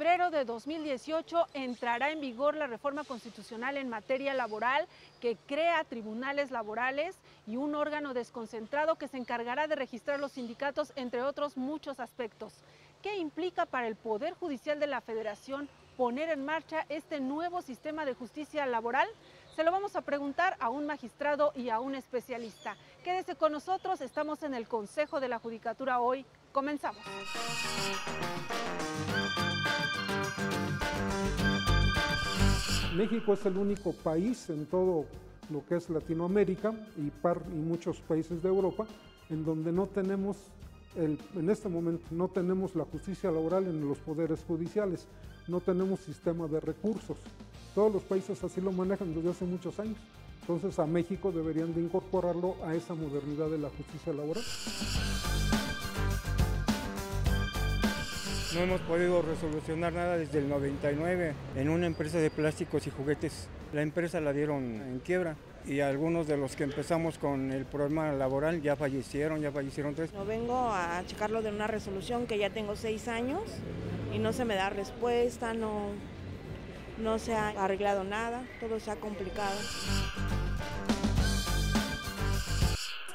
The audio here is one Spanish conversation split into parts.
febrero de 2018 entrará en vigor la reforma constitucional en materia laboral que crea tribunales laborales y un órgano desconcentrado que se encargará de registrar los sindicatos, entre otros muchos aspectos. ¿Qué implica para el Poder Judicial de la Federación poner en marcha este nuevo sistema de justicia laboral? Se lo vamos a preguntar a un magistrado y a un especialista. Quédese con nosotros, estamos en el Consejo de la Judicatura hoy. Comenzamos. México es el único país en todo lo que es Latinoamérica y muchos países de Europa en donde no tenemos, en este momento, no tenemos la justicia laboral en los poderes judiciales, no tenemos sistema de recursos. Todos los países así lo manejan desde hace muchos años. Entonces a México deberían de incorporarlo a esa modernidad de la justicia laboral. No hemos podido resolucionar nada desde el 99 en una empresa de plásticos y juguetes. La empresa la dieron en quiebra y algunos de los que empezamos con el problema laboral ya fallecieron 3. No vengo a checarlo de una resolución que ya tengo 6 años y no se me da respuesta, no se ha arreglado nada, todo se ha complicado.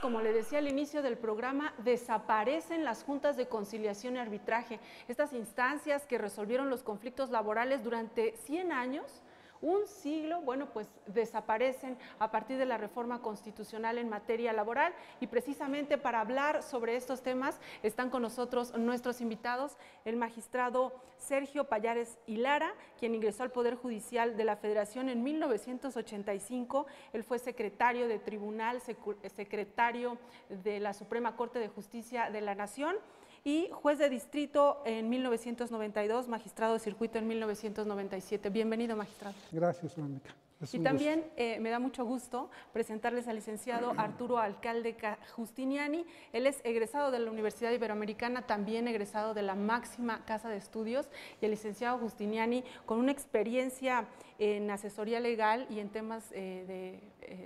Como le decía al inicio del programa, desaparecen las juntas de conciliación y arbitraje, estas instancias que resolvieron los conflictos laborales durante 100 años, un siglo, bueno, pues desaparecen a partir de la reforma constitucional en materia laboral, y precisamente para hablar sobre estos temas están con nosotros nuestros invitados, el magistrado Sergio Pallares y Lara, quien ingresó al Poder Judicial de la Federación en 1985, él fue secretario de tribunal, secretario de la Suprema Corte de Justicia de la Nación, y juez de distrito en 1992, magistrado de circuito en 1997. Bienvenido, magistrado. Gracias, Mónica. Y también me da mucho gusto presentarles al licenciado Arturo Alcalde Justiniani. Él es egresado de la Universidad Iberoamericana, también egresado de la máxima casa de estudios, y el licenciado Justiniani con una experiencia en asesoría legal y en temas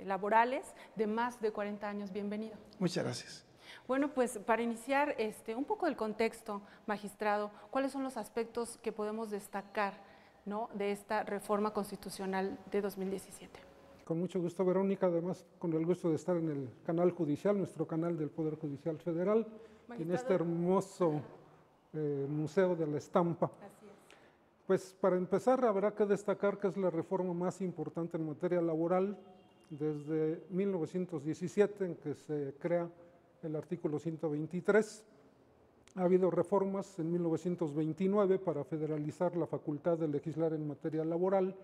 laborales de más de 40 años. Bienvenido. Muchas gracias. Bueno, pues para iniciar un poco del contexto, magistrado, ¿cuáles son los aspectos que podemos destacar, ¿no?, de esta reforma constitucional de 2017? Con mucho gusto, Verónica, además con el gusto de estar en el canal judicial, nuestro canal del Poder Judicial Federal, en este hermoso Museo de la Estampa. Así es. Pues para empezar habrá que destacar que es la reforma más importante en materia laboral desde 1917, en que se crea el artículo 123. Ha habido reformas en 1929 para federalizar la facultad de legislar en materia laboral,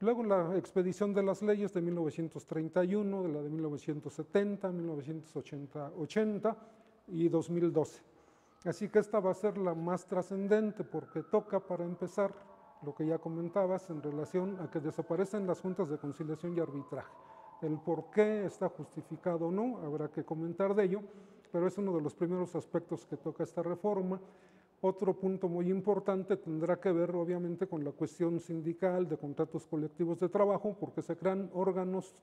luego la expedición de las leyes de 1931, de la de 1970, 1980 y 2012. Así que esta va a ser la más trascendente porque toca, para empezar, lo que ya comentabas en relación a que desaparecen las juntas de conciliación y arbitraje. El por qué está justificado o no, habrá que comentar de ello, pero es uno de los primeros aspectos que toca esta reforma. Otro punto muy importante tendrá que ver obviamente con la cuestión sindical de contratos colectivos de trabajo, porque se crean órganos,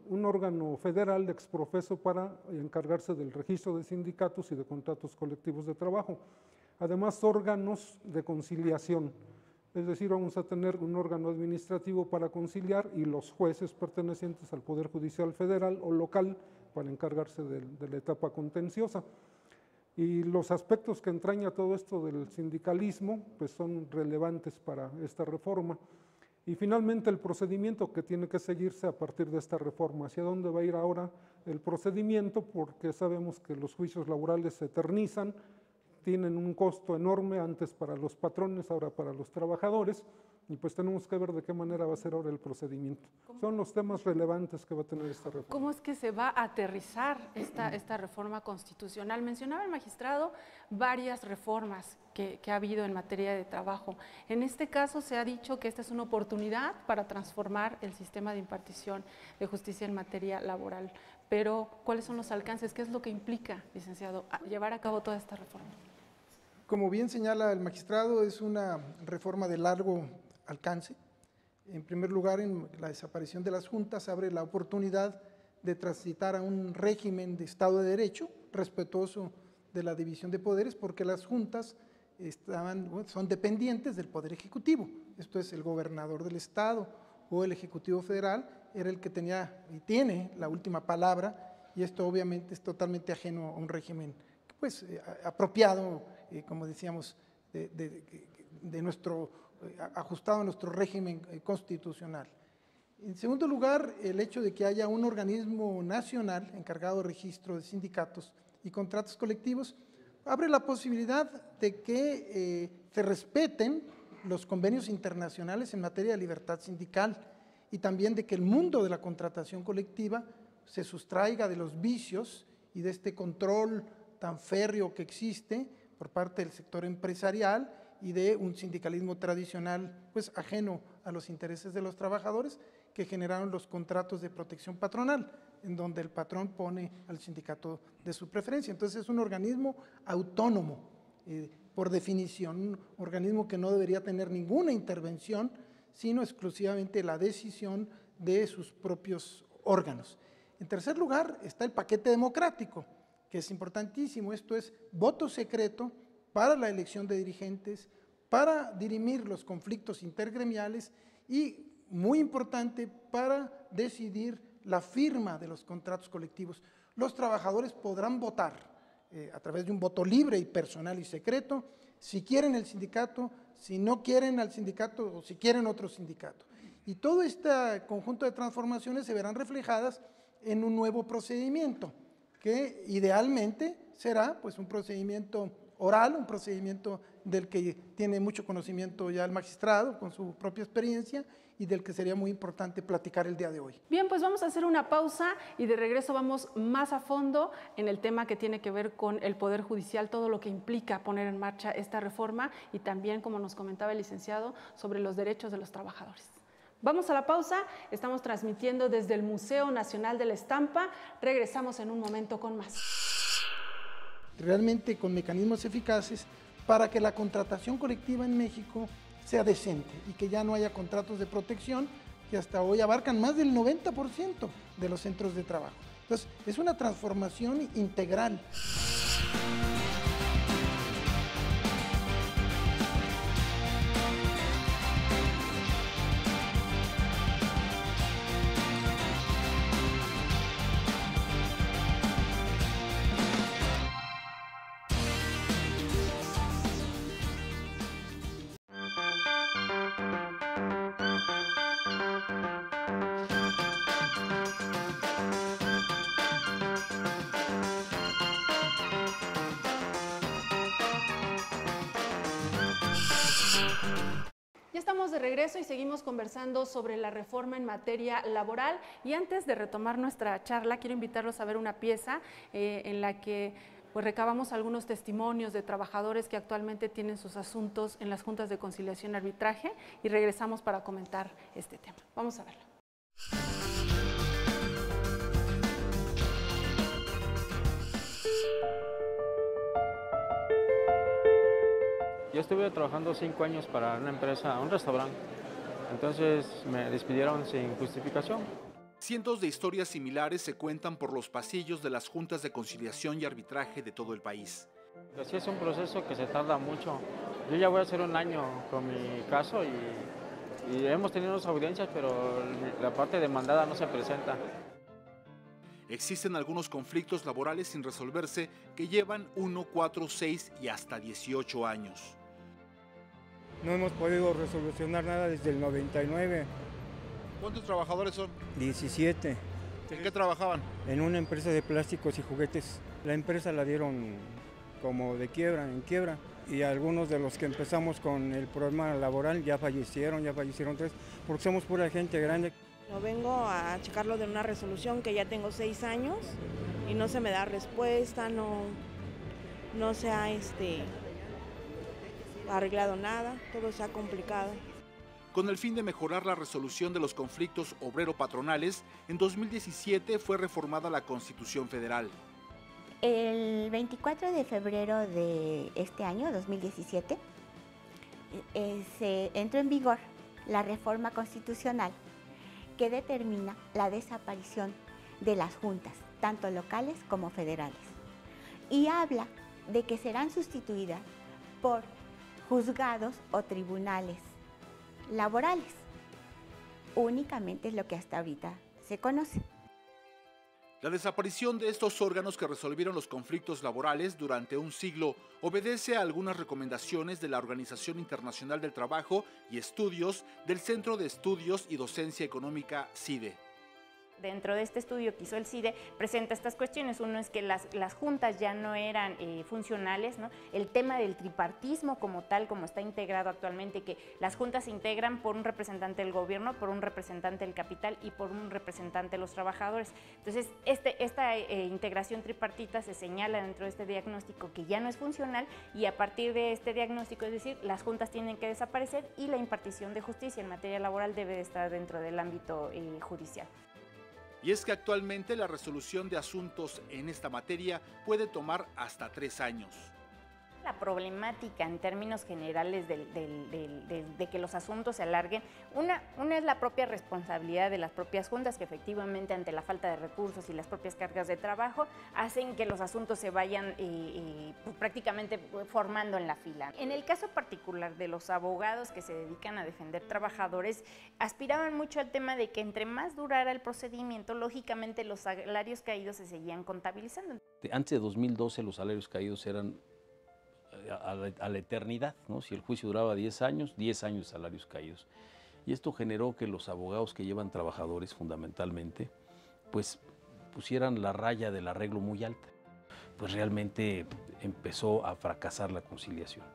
un órgano federal de exprofeso para encargarse del registro de sindicatos y de contratos colectivos de trabajo. Además, órganos de conciliación. Es decir, vamos a tener un órgano administrativo para conciliar y los jueces pertenecientes al Poder Judicial Federal o local para encargarse de la etapa contenciosa. Y los aspectos que entraña todo esto del sindicalismo pues son relevantes para esta reforma. Y finalmente el procedimiento que tiene que seguirse a partir de esta reforma. ¿Hacia dónde va a ir ahora el procedimiento? Porque sabemos que los juicios laborales se eternizan, tienen un costo enorme, antes para los patrones, ahora para los trabajadores, y pues tenemos que ver de qué manera va a ser ahora el procedimiento. Son los temas relevantes que va a tener esta reforma. ¿Cómo es que se va a aterrizar esta reforma constitucional? Mencionaba el magistrado varias reformas que ha habido en materia de trabajo. En este caso se ha dicho que esta es una oportunidad para transformar el sistema de impartición de justicia en materia laboral. Pero, ¿cuáles son los alcances? ¿Qué es lo que implica, licenciado, llevar a cabo toda esta reforma? Como bien señala el magistrado, es una reforma de largo alcance. En primer lugar, en la desaparición de las juntas abre la oportunidad de transitar a un régimen de Estado de Derecho respetuoso de la división de poderes, porque las juntas son dependientes del Poder Ejecutivo. Esto es, el gobernador del estado o el Ejecutivo Federal era el que tenía y tiene la última palabra, y esto obviamente es totalmente ajeno a un régimen pues, apropiado, como decíamos, ajustado a nuestro régimen constitucional. En segundo lugar, el hecho de que haya un organismo nacional encargado de registro de sindicatos y contratos colectivos abre la posibilidad de que se respeten los convenios internacionales en materia de libertad sindical y también de que el mundo de la contratación colectiva se sustraiga de los vicios y de este control tan férreo que existe por parte del sector empresarial y de un sindicalismo tradicional pues ajeno a los intereses de los trabajadores, que generaron los contratos de protección patronal, en donde el patrón pone al sindicato de su preferencia. Entonces es un organismo autónomo, por definición, un organismo que no debería tener ninguna intervención, sino exclusivamente la decisión de sus propios órganos. En tercer lugar está el paquete democrático, que es importantísimo. Esto es voto secreto para la elección de dirigentes, para dirimir los conflictos intergremiales y, muy importante, para decidir la firma de los contratos colectivos. Los trabajadores podrán votar a través de un voto libre y personal y secreto, si quieren el sindicato, si no quieren al sindicato o si quieren otro sindicato. Y todo este conjunto de transformaciones se verán reflejadas en un nuevo procedimiento, que idealmente será pues, un procedimiento oral, un procedimiento del que tiene mucho conocimiento ya el magistrado con su propia experiencia y del que sería muy importante platicar el día de hoy. Bien, pues vamos a hacer una pausa y de regreso vamos más a fondo en el tema que tiene que ver con el Poder Judicial, todo lo que implica poner en marcha esta reforma y también, como nos comentaba el licenciado, sobre los derechos de los trabajadores. Vamos a la pausa, estamos transmitiendo desde el Museo Nacional de la Estampa, regresamos en un momento con más. Realmente con mecanismos eficaces para que la contratación colectiva en México sea decente y que ya no haya contratos de protección que hasta hoy abarcan más del 90% de los centros de trabajo. Entonces, es una transformación integral. Ya estamos de regreso y seguimos conversando sobre la reforma en materia laboral, y antes de retomar nuestra charla quiero invitarlos a ver una pieza en la que pues recabamos algunos testimonios de trabajadores que actualmente tienen sus asuntos en las juntas de conciliación y arbitraje, y regresamos para comentar este tema. Vamos a verlo. Yo estuve trabajando 5 años para una empresa, un restaurante, entonces me despidieron sin justificación. Cientos de historias similares se cuentan por los pasillos de las juntas de conciliación y arbitraje de todo el país. Así es un proceso que se tarda mucho. Yo ya voy a hacer 1 año con mi caso y hemos tenido unas audiencias, pero la parte demandada no se presenta. Existen algunos conflictos laborales sin resolverse que llevan 1, 4, 6 y hasta 18 años. No hemos podido resolucionar nada desde el 99. ¿Cuántos trabajadores son? 17. ¿En qué trabajaban? En una empresa de plásticos y juguetes. La empresa la dieron como de quiebra, en quiebra. Y algunos de los que empezamos con el problema laboral ya fallecieron 3, porque somos pura gente grande. No vengo a checarlo de una resolución que ya tengo 6 años y no se me da respuesta, no se ha arreglado nada, todo se ha complicado. Con el fin de mejorar la resolución de los conflictos obrero-patronales, en 2017 fue reformada la Constitución Federal. El 24 de febrero de este año, 2017, se entró en vigor la reforma constitucional que determina la desaparición de las juntas, tanto locales como federales, y habla de que serán sustituidas por juzgados o tribunales laborales. Únicamente es lo que hasta ahorita se conoce. La desaparición de estos órganos que resolvieron los conflictos laborales durante un siglo obedece a algunas recomendaciones de la Organización Internacional del Trabajo y Estudios del Centro de Estudios y Docencia Económica CIDE. Dentro de este estudio que hizo el CIDE presenta estas cuestiones. Uno es que las juntas ya no eran funcionales, ¿no? El tema del tripartismo como tal, como está integrado actualmente, que las juntas se integran por un representante del gobierno, por un representante del capital y por un representante de los trabajadores. Entonces, esta integración tripartita se señala dentro de este diagnóstico que ya no es funcional, y a partir de este diagnóstico, es decir, las juntas tienen que desaparecer y la impartición de justicia en materia laboral debe de estar dentro del ámbito judicial. Y es que actualmente la resolución de asuntos en esta materia puede tomar hasta 3 años. La problemática en términos generales de que los asuntos se alarguen, una es la propia responsabilidad de las propias juntas, que efectivamente ante la falta de recursos y las propias cargas de trabajo hacen que los asuntos se vayan pues, prácticamente formando en la fila. En el caso particular de los abogados que se dedican a defender trabajadores, aspiraban mucho al tema de que entre más durara el procedimiento, lógicamente los salarios caídos se seguían contabilizando. Antes de 2012 los salarios caídos eran a la eternidad, ¿no? Si el juicio duraba 10 años de salarios caídos. Y esto generó que los abogados que llevan trabajadores fundamentalmente, pues pusieran la raya del arreglo muy alta. Pues realmente empezó a fracasar la conciliación.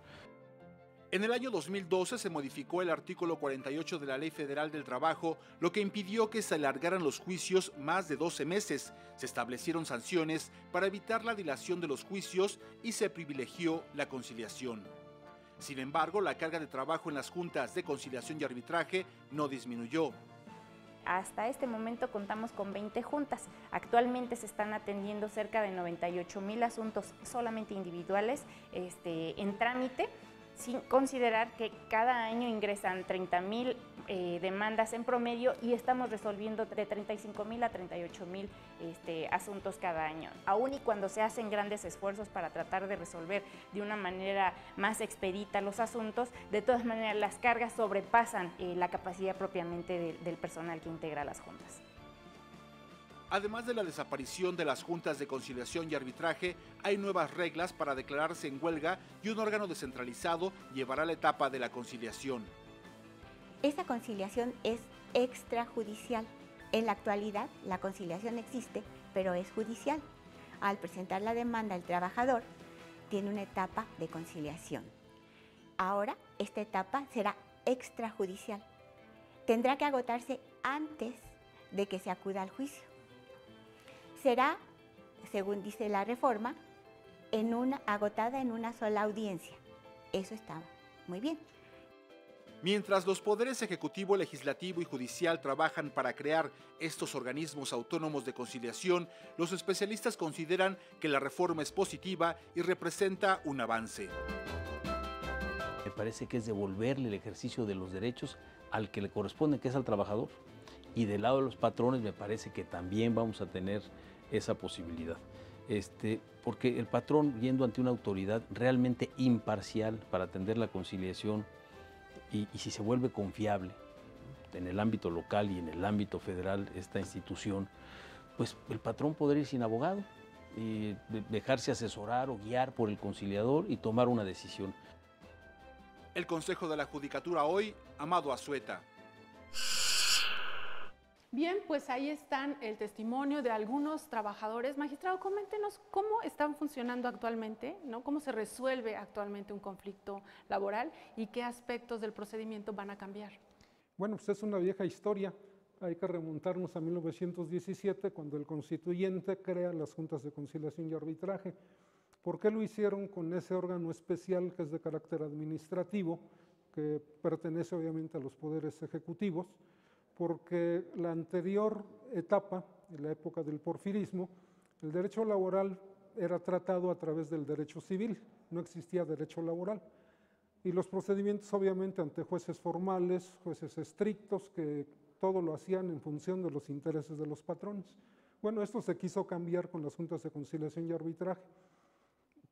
En el año 2012 se modificó el artículo 48 de la Ley Federal del Trabajo, lo que impidió que se alargaran los juicios más de 12 meses. Se establecieron sanciones para evitar la dilación de los juicios y se privilegió la conciliación. Sin embargo, la carga de trabajo en las juntas de conciliación y arbitraje no disminuyó. Hasta este momento contamos con 20 juntas. Actualmente se están atendiendo cerca de 98,000 asuntos solamente individuales en trámite, sin considerar que cada año ingresan 30,000 demandas en promedio y estamos resolviendo de 35,000 a 38,000 asuntos cada año. Aún y cuando se hacen grandes esfuerzos para tratar de resolver de una manera más expedita los asuntos, de todas maneras las cargas sobrepasan la capacidad propiamente del personal que integra las juntas. Además de la desaparición de las juntas de conciliación y arbitraje, hay nuevas reglas para declararse en huelga y un órgano descentralizado llevará la etapa de la conciliación. Esta conciliación es extrajudicial. En la actualidad, la conciliación existe, pero es judicial. Al presentar la demanda, el trabajador tiene una etapa de conciliación. Ahora, esta etapa será extrajudicial. Tendrá que agotarse antes de que se acuda al juicio. Será, según dice la reforma, agotada en una sola audiencia. Eso está muy bien. Mientras los poderes ejecutivo, legislativo y judicial trabajan para crear estos organismos autónomos de conciliación, los especialistas consideran que la reforma es positiva y representa un avance. Me parece que es devolverle el ejercicio de los derechos al que le corresponde, que es al trabajador. Y del lado de los patrones me parece que también vamos a tener esa posibilidad. Porque el patrón, yendo ante una autoridad realmente imparcial para atender la conciliación, y si se vuelve confiable en el ámbito local y en el ámbito federal esta institución, pues el patrón podrá ir sin abogado y dejarse asesorar o guiar por el conciliador y tomar una decisión. El Consejo de la Judicatura hoy, Amado Azueta. Bien, pues ahí están el testimonio de algunos trabajadores. Magistrado, coméntenos cómo están funcionando actualmente, ¿no? Cómo se resuelve actualmente un conflicto laboral y qué aspectos del procedimiento van a cambiar. Bueno, pues es una vieja historia. Hay que remontarnos a 1917, cuando el constituyente crea las juntas de conciliación y arbitraje. ¿Por qué lo hicieron con ese órgano especial que es de carácter administrativo, que pertenece obviamente a los poderes ejecutivos? Porque la anterior etapa, en la época del porfirismo, el derecho laboral era tratado a través del derecho civil, no existía derecho laboral. Y los procedimientos obviamente ante jueces formales, jueces estrictos, que todo lo hacían en función de los intereses de los patrones. Bueno, esto se quiso cambiar con las juntas de conciliación y arbitraje.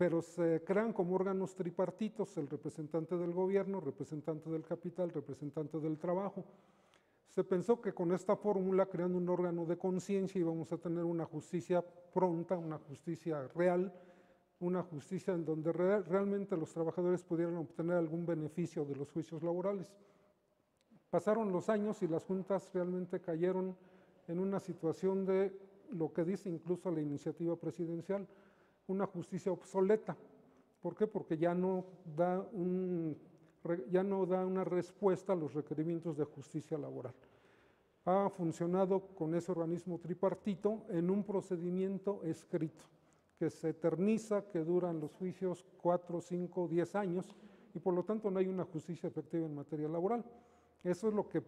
pero se crean como órganos tripartitos, el representante del gobierno, representante del capital, representante del trabajo. Se pensó que con esta fórmula, creando un órgano de conciencia, íbamos a tener una justicia pronta, una justicia real, una justicia en donde realmente los trabajadores pudieran obtener algún beneficio de los juicios laborales. Pasaron los años y las juntas realmente cayeron en una situación de lo que dice incluso la iniciativa presidencial, una justicia obsoleta. ¿Por qué? Porque ya no da una respuesta a los requerimientos de justicia laboral. Ha funcionado con ese organismo tripartito en un procedimiento escrito, que se eterniza, que duran los juicios 4, 5, 10 años, y por lo tanto no hay una justicia efectiva en materia laboral. Eso es lo que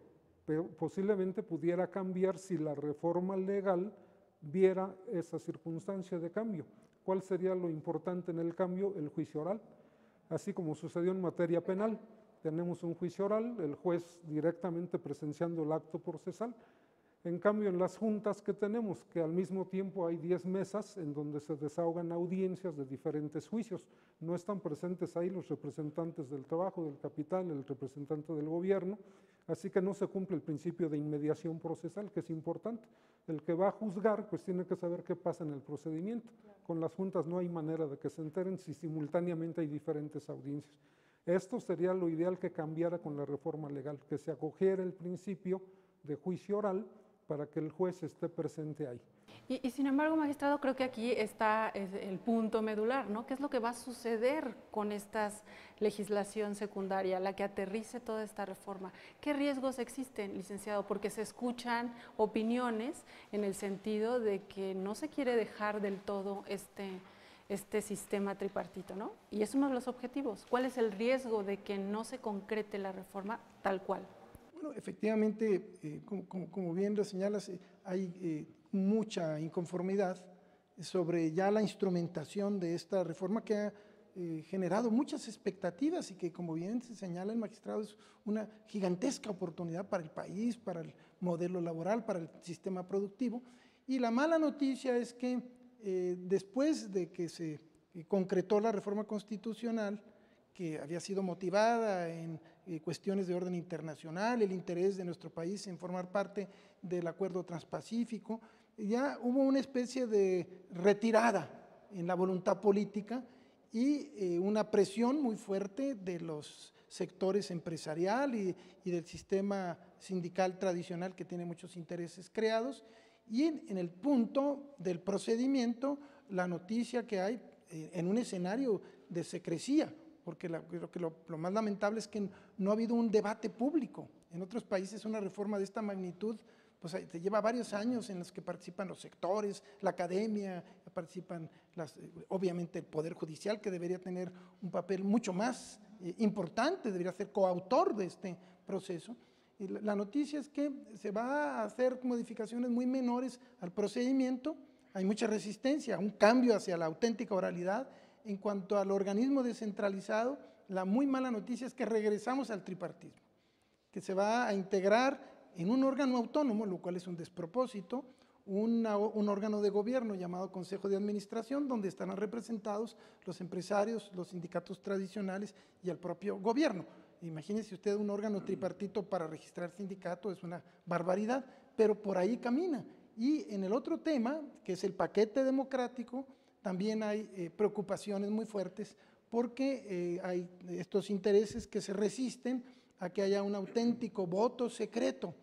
posiblemente pudiera cambiar si la reforma legal viera esa circunstancia de cambio. ¿Cuál sería lo importante en el cambio? El juicio oral. Así como sucedió en materia penal, tenemos un juicio oral, el juez directamente presenciando el acto procesal. En cambio, en las juntas que tenemos, que al mismo tiempo hay 10 mesas en donde se desahogan audiencias de diferentes juicios, no están presentes ahí los representantes del trabajo, del capital, el representante del gobierno, así que no se cumple el principio de inmediación procesal, que es importante. El que va a juzgar, pues tiene que saber qué pasa en el procedimiento. Con las juntas no hay manera de que se enteren si simultáneamente hay diferentes audiencias. Esto sería lo ideal que cambiara con la reforma legal, que se acogiera el principio de juicio oral para que el juez esté presente ahí. Y sin embargo, magistrado, creo que aquí está el punto medular, ¿no? ¿Qué es lo que va a suceder con esta legislación secundaria, la que aterrice toda esta reforma? ¿Qué riesgos existen, licenciado? Porque se escuchan opiniones en el sentido de que no se quiere dejar del todo este sistema tripartito, ¿no? Y es uno de los objetivos. ¿Cuál es el riesgo de que no se concrete la reforma tal cual? Bueno, efectivamente, como bien lo señalas, hay mucha inconformidad sobre ya la instrumentación de esta reforma que ha generado muchas expectativas y que, como bien se señala el magistrado, es una gigantesca oportunidad para el país, para el modelo laboral, para el sistema productivo. Y la mala noticia es que después de que se concretó la reforma constitucional, que había sido motivada en cuestiones de orden internacional, el interés de nuestro país en formar parte del Acuerdo Transpacífico, ya hubo una especie de retirada en la voluntad política y una presión muy fuerte de los sectores empresarial y del sistema sindical tradicional que tiene muchos intereses creados. Y en el punto del procedimiento, la noticia que hay en un escenario de secrecía, porque creo que lo más lamentable es que no ha habido un debate público. En otros países una reforma de esta magnitud pues te lleva varios años en los que participan los sectores, la academia, participan obviamente el Poder Judicial, que debería tener un papel mucho más importante, debería ser coautor de este proceso. Y la noticia es que se va a hacer modificaciones muy menores al procedimiento, hay mucha resistencia, un cambio hacia la auténtica oralidad. En cuanto al organismo descentralizado, la muy mala noticia es que regresamos al tripartismo, que se va a integrar en un órgano autónomo, lo cual es un despropósito, un órgano de gobierno llamado Consejo de Administración, donde estarán representados los empresarios, los sindicatos tradicionales y el propio gobierno. Imagínese usted un órgano tripartito para registrar sindicato, es una barbaridad, pero por ahí camina. Y en el otro tema, que es el paquete democrático, también hay preocupaciones muy fuertes porque hay estos intereses que se resisten a que haya un auténtico voto secreto,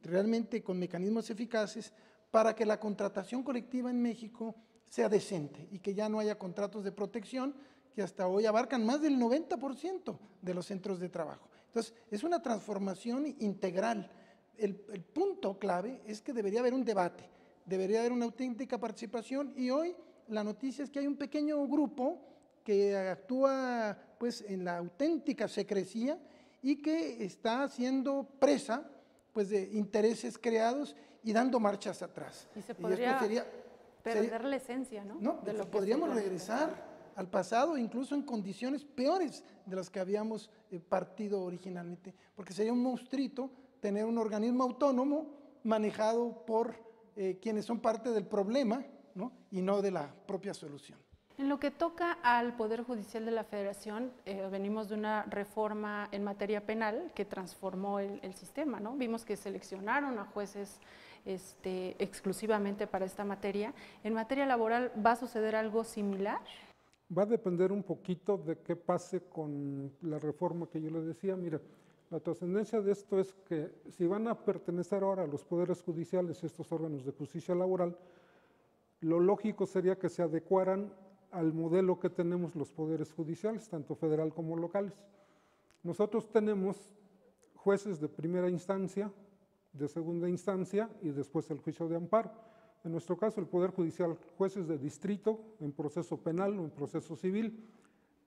realmente con mecanismos eficaces para que la contratación colectiva en México sea decente y que ya no haya contratos de protección que hasta hoy abarcan más del 90% de los centros de trabajo. Entonces, es una transformación integral. El punto clave es que debería haber un debate, debería haber una auténtica participación y hoy la noticia es que hay un pequeño grupo que actúa pues, en la auténtica secrecía y que está siendo presa pues, de intereses creados y dando marchas atrás. Y se podría perder la esencia, ¿no? No, de lo que podríamos regresar al pasado, incluso en condiciones peores de las que habíamos partido originalmente, porque sería un monstruito tener un organismo autónomo manejado por quienes son parte del problema, ¿no? Y no de la propia solución. En lo que toca al Poder Judicial de la Federación, venimos de una reforma en materia penal que transformó el sistema, ¿no? Vimos que seleccionaron a jueces exclusivamente para esta materia. ¿En materia laboral va a suceder algo similar? Va a depender un poquito de qué pase con la reforma que yo le decía. Mira, la trascendencia de esto es que si van a pertenecer ahora a los poderes judiciales estos órganos de justicia laboral, lo lógico sería que se adecuaran al modelo que tenemos los poderes judiciales, tanto federal como locales. Nosotros tenemos jueces de primera instancia, de segunda instancia y después el juicio de amparo. En nuestro caso, el Poder Judicial, jueces de distrito en proceso penal o en proceso civil,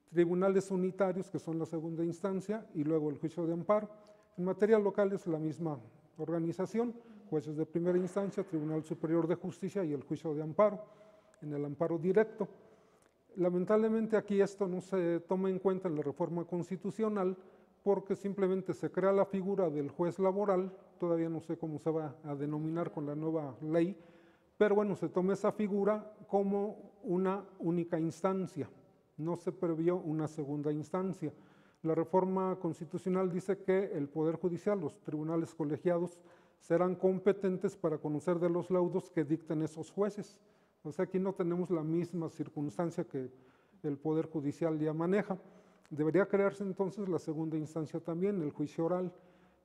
tribunales unitarios, que son la segunda instancia, y luego el juicio de amparo. En materia local es la misma organización, jueces de primera instancia, Tribunal Superior de Justicia y el juicio de amparo, en el amparo directo. Lamentablemente aquí esto no se toma en cuenta en la reforma constitucional porque simplemente se crea la figura del juez laboral, todavía no sé cómo se va a denominar con la nueva ley, pero bueno, se toma esa figura como una única instancia, no se previó una segunda instancia. La reforma constitucional dice que el Poder Judicial, los tribunales colegiados, serán competentes para conocer de los laudos que dicten esos jueces. O sea, aquí no tenemos la misma circunstancia que el Poder Judicial ya maneja. Debería crearse entonces la segunda instancia también, el juicio oral,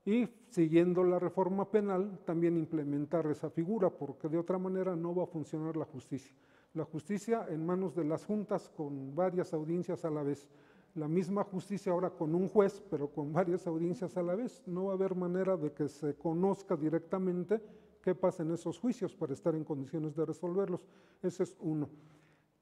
y siguiendo la reforma penal también implementar esa figura, porque de otra manera no va a funcionar la justicia. La justicia en manos de las juntas con varias audiencias a la vez. La misma justicia ahora con un juez, pero con varias audiencias a la vez. No va a haber manera de que se conozca directamente qué pasa en esos juicios para estar en condiciones de resolverlos. Ese es uno.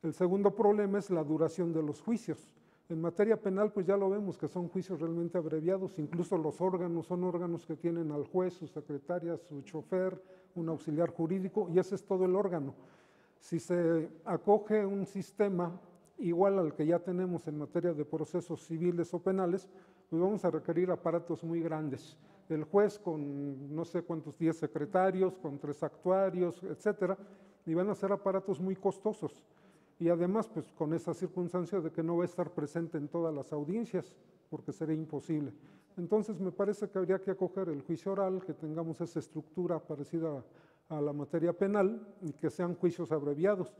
El segundo problema es la duración de los juicios. En materia penal, pues ya lo vemos que son juicios realmente abreviados, incluso los órganos son órganos que tienen al juez, su secretaria, su chofer, un auxiliar jurídico, y ese es todo el órgano. Si se acoge un sistema igual al que ya tenemos en materia de procesos civiles o penales, pues vamos a requerir aparatos muy grandes. El juez con no sé cuántos 10 secretarios, con 3 actuarios, etcétera, y van a ser aparatos muy costosos. Y además, pues con esa circunstancia de que no va a estar presente en todas las audiencias, porque sería imposible. Entonces, me parece que habría que acoger el juicio oral, que tengamos esa estructura parecida a la materia penal y que sean juicios abreviados.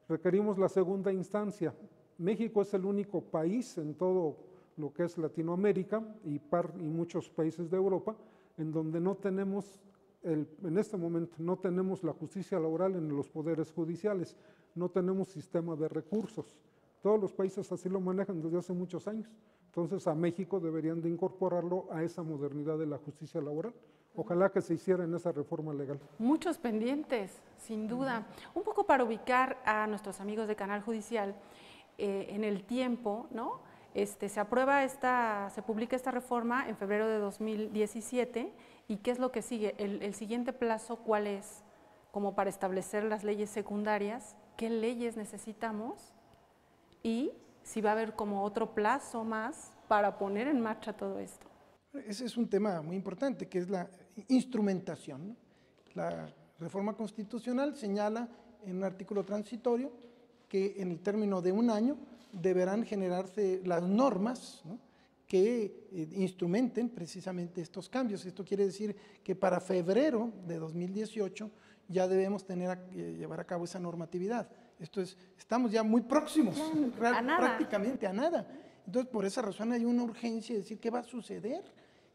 Requerimos la segunda instancia. México es el único país en todo lo que es Latinoamérica y muchos países de Europa en donde no tenemos, en este momento, no tenemos la justicia laboral en los poderes judiciales, no tenemos sistema de recursos. Todos los países así lo manejan desde hace muchos años. Entonces a México deberían de incorporarlo a esa modernidad de la justicia laboral. Ojalá que se hiciera en esa reforma legal. Muchos pendientes, sin duda. Un poco para ubicar a nuestros amigos de Canal Judicial en el tiempo, ¿no? Se publica esta reforma en febrero de 2017, ¿y qué es lo que sigue? El siguiente plazo, ¿cuál es? Como para establecer las leyes secundarias, ¿qué leyes necesitamos? Y si va a haber como otro plazo más para poner en marcha todo esto. Ese es un tema muy importante, que es la instrumentación, ¿no? La reforma constitucional señala en un artículo transitorio que en el término de un año deberán generarse las normas, ¿no?, que instrumenten precisamente estos cambios. Esto quiere decir que para febrero de 2018 ya debemos llevar a cabo esa normatividad. Estamos ya muy próximos, prácticamente a nada. Entonces, por esa razón hay una urgencia de decir qué va a suceder.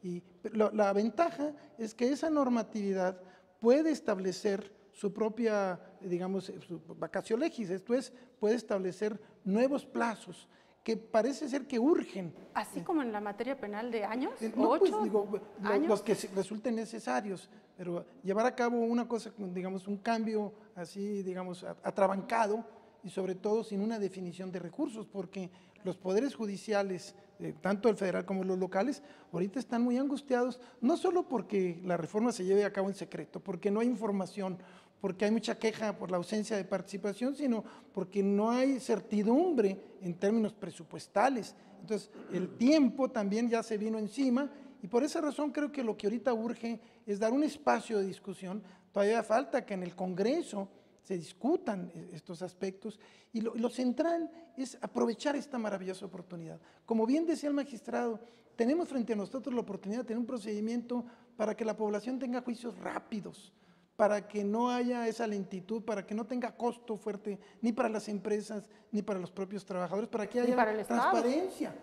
Y la ventaja es que esa normatividad puede establecer su propia, digamos, su vacatio legis, esto es, puede establecer nuevos plazos que parece ser que urgen. ¿Así como en la materia penal de años? No, pues digo, los que resulten necesarios, pero llevar a cabo una cosa, digamos, un cambio así, digamos, atrabancado y sobre todo sin una definición de recursos, porque los poderes judiciales, tanto el federal como los locales, ahorita están muy angustiados, no solo porque la reforma se lleve a cabo en secreto, porque no hay información, porque hay mucha queja por la ausencia de participación, sino porque no hay certidumbre en términos presupuestales. Entonces, el tiempo también ya se vino encima y por esa razón creo que lo que ahorita urge es dar un espacio de discusión. Todavía falta que en el Congreso se discutan estos aspectos, y lo central es aprovechar esta maravillosa oportunidad. Como bien decía el magistrado, tenemos frente a nosotros la oportunidad de tener un procedimiento para que la población tenga juicios rápidos, para que no haya esa lentitud, para que no tenga costo fuerte ni para las empresas, ni para los propios trabajadores, para que haya transparencia,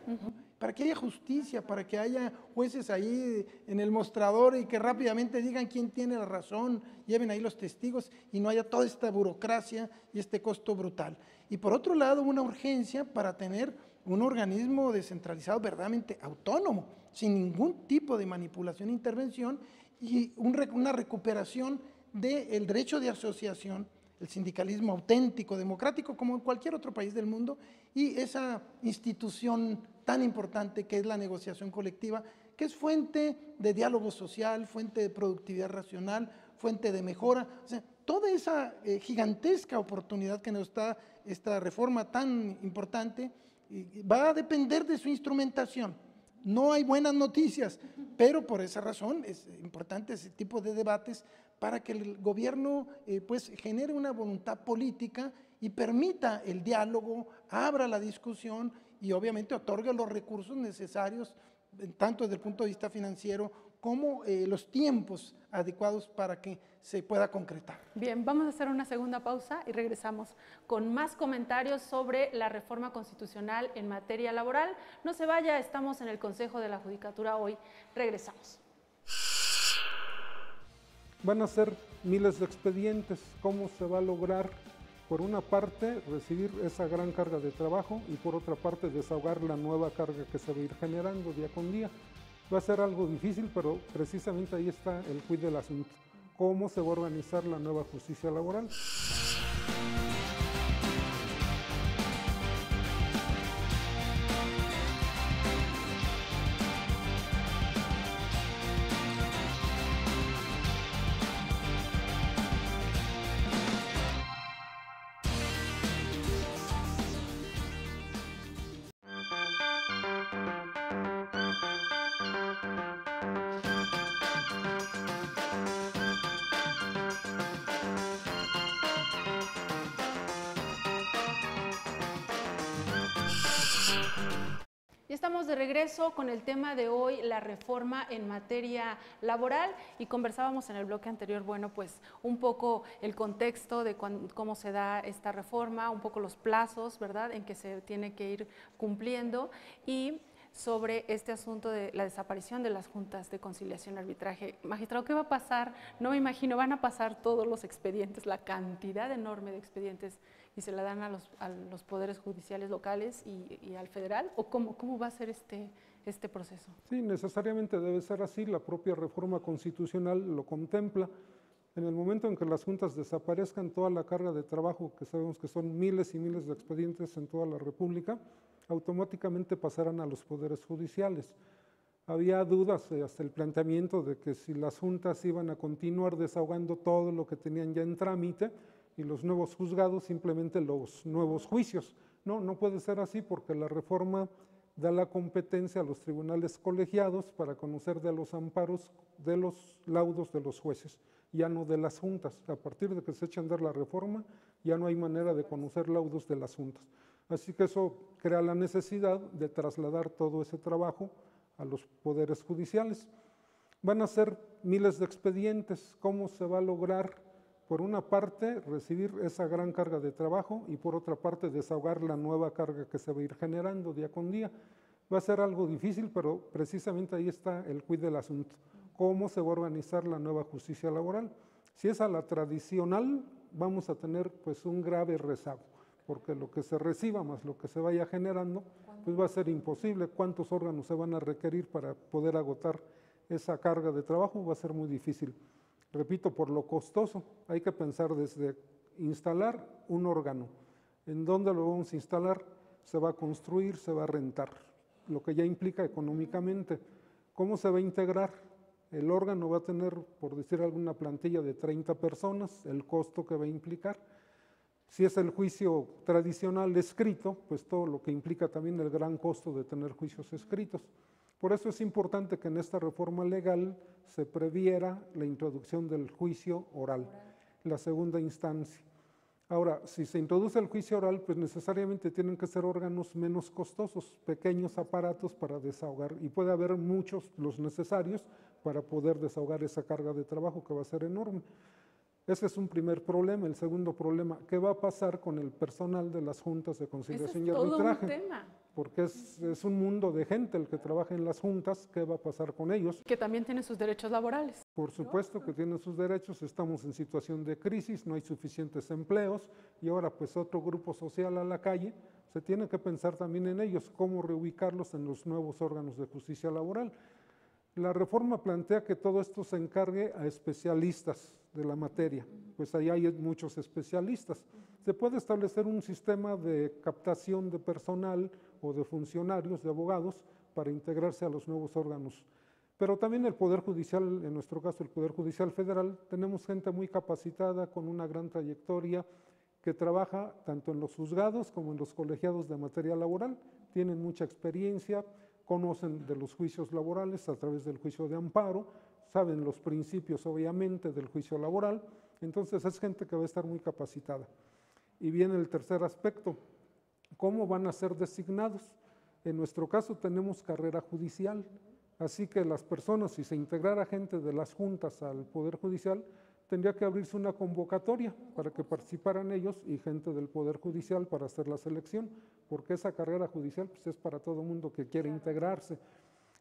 para que haya justicia, para que haya jueces ahí en el mostrador y que rápidamente digan quién tiene la razón, lleven ahí los testigos y no haya toda esta burocracia y este costo brutal. Y por otro lado, una urgencia para tener un organismo descentralizado verdaderamente autónomo, sin ningún tipo de manipulación e intervención, y una recuperación del derecho de asociación, el sindicalismo auténtico, democrático, como en cualquier otro país del mundo, y esa institución tan importante que es la negociación colectiva, que es fuente de diálogo social, fuente de productividad racional, fuente de mejora. O sea, toda esa gigantesca oportunidad que nos da esta reforma tan importante va a depender de su instrumentación. No hay buenas noticias, pero por esa razón es importante ese tipo de debates para que el gobierno pues genere una voluntad política y permita el diálogo, abra la discusión y obviamente otorgue los recursos necesarios, tanto desde el punto de vista financiero como los tiempos adecuados para que se pueda concretar. Bien, vamos a hacer una segunda pausa y regresamos con más comentarios sobre la reforma constitucional en materia laboral. No se vaya, estamos en el Consejo de la Judicatura hoy. Regresamos. Van a ser miles de expedientes. ¿Cómo se va a lograr? Por una parte, recibir esa gran carga de trabajo y por otra parte, desahogar la nueva carga que se va a ir generando día con día. Va a ser algo difícil, pero precisamente ahí está el quid del asunto. ¿Cómo se va a organizar la nueva justicia laboral? Y estamos de regreso con el tema de hoy, la reforma en materia laboral, y conversábamos en el bloque anterior, bueno, pues un poco el contexto de cómo se da esta reforma, un poco los plazos, ¿verdad?, en que se tiene que ir cumpliendo, y sobre este asunto de la desaparición de las juntas de conciliación y arbitraje. Magistrado, ¿qué va a pasar? No me imagino, ¿van a pasar todos los expedientes, la cantidad enorme de expedientes, y se la dan a los poderes judiciales locales y al federal? ¿O cómo va a ser este proceso? Sí, necesariamente debe ser así. La propia reforma constitucional lo contempla. En el momento en que las juntas desaparezcan, toda la carga de trabajo, que sabemos que son miles y miles de expedientes en toda la República, automáticamente pasarán a los poderes judiciales. Había dudas, hasta el planteamiento de que si las juntas iban a continuar desahogando todo lo que tenían ya en trámite y los nuevos juzgados simplemente los nuevos juicios. No puede ser así, porque la reforma da la competencia a los tribunales colegiados para conocer de los amparos de los laudos de los jueces, ya no de las juntas. A partir de que se echa a andar la reforma, ya no hay manera de conocer laudos de las juntas. Así que eso crea la necesidad de trasladar todo ese trabajo a los poderes judiciales. Van a ser miles de expedientes. ¿Cómo se va a lograr? Por una parte, recibir esa gran carga de trabajo y por otra parte, desahogar la nueva carga que se va a ir generando día con día. Va a ser algo difícil, pero precisamente ahí está el quid del asunto. ¿Cómo se va a organizar la nueva justicia laboral? Si es a la tradicional, vamos a tener pues un grave rezago, porque lo que se reciba más lo que se vaya generando, pues va a ser imposible. ¿Cuántos órganos se van a requerir para poder agotar esa carga de trabajo? Va a ser muy difícil. Repito, por lo costoso, hay que pensar desde instalar un órgano. ¿En dónde lo vamos a instalar? Se va a construir, se va a rentar, lo que ya implica económicamente. ¿Cómo se va a integrar? El órgano va a tener, por decir alguna plantilla de 30 personas, el costo que va a implicar. Si es el juicio tradicional escrito, pues todo lo que implica también el gran costo de tener juicios escritos. Por eso es importante que en esta reforma legal se previera la introducción del juicio oral, la segunda instancia. Ahora, si se introduce el juicio oral, pues necesariamente tienen que ser órganos menos costosos, pequeños aparatos para desahogar, y puede haber muchos, los necesarios, para poder desahogar esa carga de trabajo que va a ser enorme. Ese es un primer problema. El segundo problema, ¿qué va a pasar con el personal de las juntas de conciliación y arbitraje? Todo un tema. Porque es un mundo de gente el que trabaja en las juntas, ¿qué va a pasar con ellos? Que también tienen sus derechos laborales. Por supuesto que tienen sus derechos, estamos en situación de crisis, no hay suficientes empleos y ahora pues otro grupo social a la calle, se tiene que pensar también en ellos, cómo reubicarlos en los nuevos órganos de justicia laboral. La reforma plantea que todo esto se encargue a especialistas de la materia, pues ahí hay muchos especialistas. Se puede establecer un sistema de captación de personal o de funcionarios, de abogados, para integrarse a los nuevos órganos. Pero también el Poder Judicial, en nuestro caso el Poder Judicial Federal, tenemos gente muy capacitada, con una gran trayectoria, que trabaja tanto en los juzgados como en los colegiados de materia laboral, tienen mucha experiencia, conocen de los juicios laborales a través del juicio de amparo, saben los principios obviamente del juicio laboral, entonces es gente que va a estar muy capacitada. Y viene el tercer aspecto, ¿cómo van a ser designados? En nuestro caso tenemos carrera judicial, así que las personas, si se integrara gente de las juntas al Poder Judicial, tendría que abrirse una convocatoria para que participaran ellos y gente del Poder Judicial para hacer la selección, porque esa carrera judicial pues, es para todo mundo que quiere integrarse.